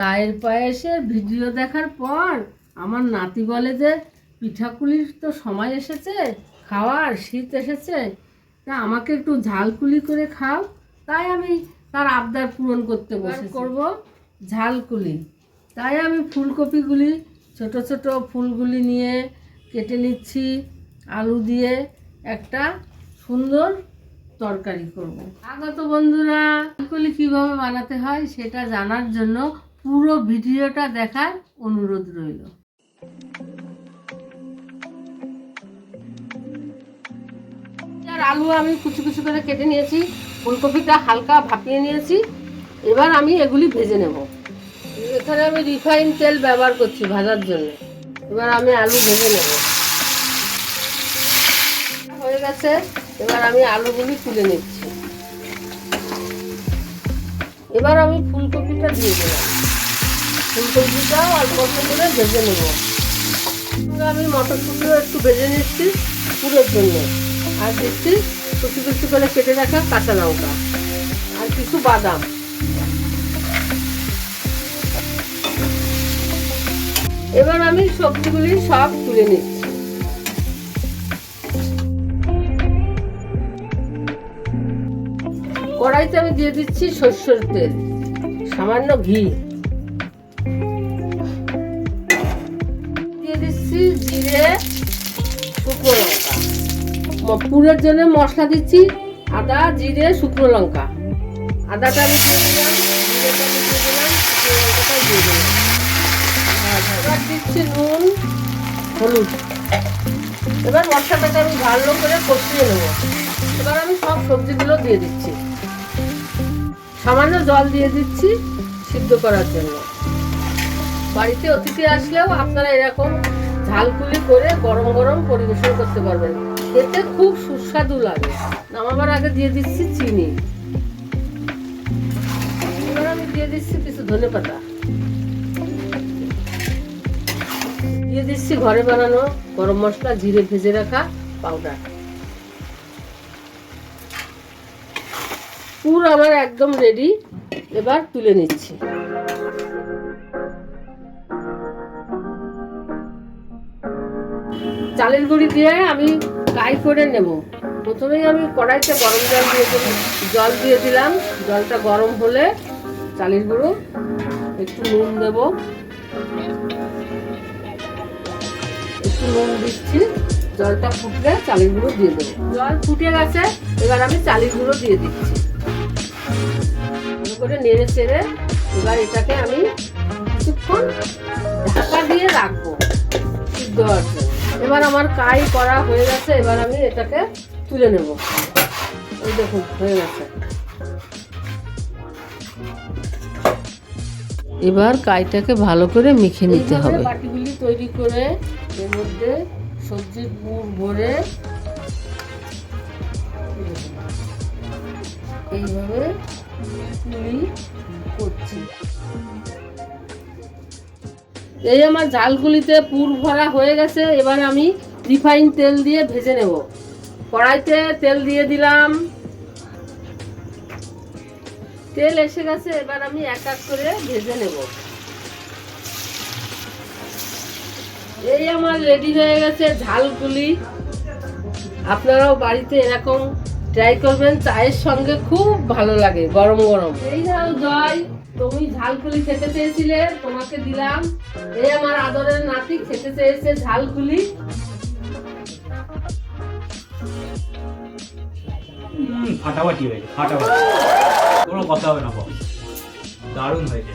চায়ের পায়েসের ভিডিও দেখার পর আমার নাতি বলে যে পিঠাকুলির তো সময় এসেছে, খাওয়ার শীত এসেছে, তা আমাকে একটু ঝালকুলি করে খাও। তাই আমি তার আবদার পূরণ করতে করব ঝালকুলি। তাই আমি ফুলকপিগুলি ছোট ছোট ফুলগুলি নিয়ে কেটে নিচ্ছি, আলু দিয়ে একটা সুন্দর তরকারি করব। আগত বন্ধুরা, ঝালকুলি কীভাবে বানাতে হয় সেটা জানার জন্য পুরো ভিডিওটা দেখার অনুরোধ রইল। আলু আমি কুচি কুচি করে কেটে নিয়েছি, ফুলকপিটা হালকা ভাপিয়ে নিয়েছি। এবার আমি এগুলি ভেজে নেব। এখানে আমি রিফাইন তেল ব্যবহার করছি ভাজার জন্য। এবার আমি আলু ভেজে নেব। হয়ে গেছে, এবার আমি আলুগুলি তুলে নিচ্ছি। এবার আমি ফুলকপিটা দিয়ে দিলাম। ফুলকপিটাও অল্প অল্প করে ভেজে নেব। আমি মটরশুঁটিও একটু ভেজে নিচ্ছি পুরের জন্য। আর দিচ্ছি কুচি কুচি করে কেটে রাখা কাঁচা লঙ্কা আর কিছু বাদাম। এবার আমি সবজিগুলি সব তুলে নিচ্ছি। কড়াইতে আমি দিয়ে দিচ্ছি সরষের তেল, সামান্য ঘি দিয়ে দিচ্ছি, জিরে, শুকনো লঙ্কা। পুরের জন্য মশলা দিচ্ছি আদা, জিরে, শুকনো লঙ্কা। আদাটা আমি দিয়ে দিলাম, জিরেটা আমি দিয়ে দিলাম, শুকনো লঙ্কাটা দিয়ে দিলাম। এবার দিচ্ছি নুন, হলুদ। এবার মশলাটাকে আমি ভালো করে কষিয়ে নেব। এবার আমি সব সবজিগুলো দিয়ে দিচ্ছি, সামান্য জল দিয়ে দিচ্ছি সিদ্ধ করার জন্য। বাড়িতে অতিথি আসলেও আপনারা এরকম ঝালকুলি করে গরম গরম পরিবেশন করতে পারবেন, এতে খুব সুস্বাদু লাগে। নামাবার আগে দিয়ে দিচ্ছি চিনি। এবার আমি দিয়ে দিচ্ছি কিছু ধনেপাতা, দিয়ে দিচ্ছি ঘরে বানানো গরম মশলা, জিরে ভেজে রাখা পাউডার। পুর আমার একদম রেডি। এবার তুলে নিচ্ছি। চালের গুঁড়ি দিয়ে আমি ফ্রাই করে নেব। প্রথমেই আমি কড়াইতে গরম জল দিয়ে দিলাম। জলটা গরম হলে চালের গুঁড়ো, একটু নুন দেব, একটু নুন দিচ্ছি। জলটা ফুটলে চালের গুঁড়ো দিয়ে দেবো। জল ফুটে গেছে, এবার আমি চালের গুঁড়ো দিয়ে দিচ্ছি। করে নেড়ে চেড়ে এবার এটাকে আমি কিছুক্ষণ ঢাকা দিয়ে রাখবো সিদ্ধ হওয়ার জন্য। এবার আমার কাই করা হয়ে গেছে, এবার আমি এটাকে তুলে নেব। এই দেখুন হয়ে গেছে। এবার কাইটাকে ভালো করে মেখে নিতে হবে। বাটিগুলি তৈরি করে এর মধ্যে সবজির পুর ভরে এইভাবে করছি। এই আমার ঝালকুলিতে পুর ভরা হয়ে গেছে। এবার আমি রিফাইন তেল দিয়ে ভেজে নেব। কড়াইতে তেল দিয়ে দিলাম, তেল এসে গেছে। এবার আমি এক এক করে ভেজে নেব। এই আমার রেডি হয়ে গেছে ঝালকুলি। আপনারাও বাড়িতে এরকম ট্রাই করবেন, চায়ের সঙ্গে খুব ভালো লাগে গরম গরম। এই নাও জয়, তুমি ঝালকুলি খেতে চেয়েছিলে, তোমাকে দিলাম। এই আমার আদরের নাতি খেতে চেয়েছে ঝালকুলি। ফাটাফাটি হয়েছে, ফাটাফাটি, কোনো কথা হবে না, দারুণ হয়েছে।